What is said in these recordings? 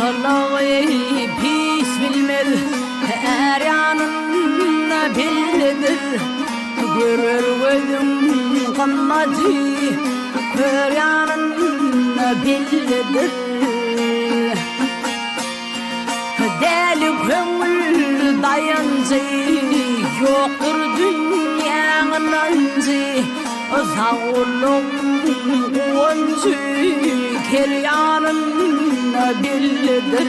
Kılığı pis bilmez her yanını bildir. Görür gözüm kımmeti her yanını bildir. Deli köngül dayancı yoktur dünyanın öncü. Sağolum oncu keryanını bildir.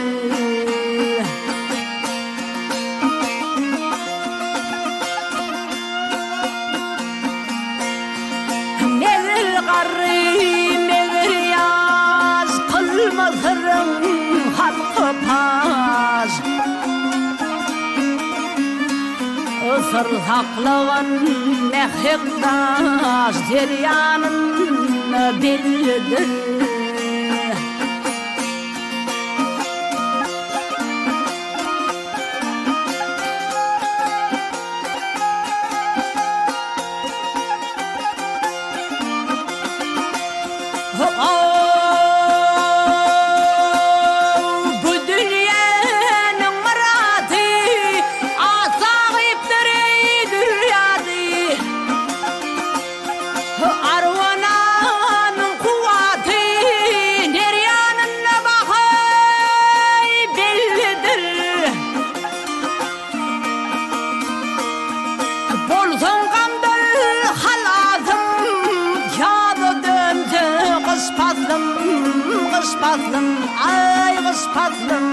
Nedir qarri, nedir yaz, kılmazırım halkı paz. Sır saklığın ne hikdaş ceryanını bildir. Kışpaslım, ay kışpaslım.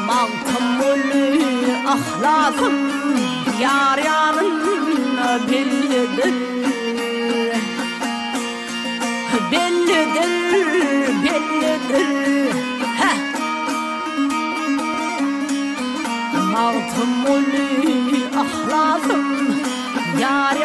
Mantım ölü ahlasım yar yanını bildir. Bellidir, bellidir. Mantım ölü ahlasım yar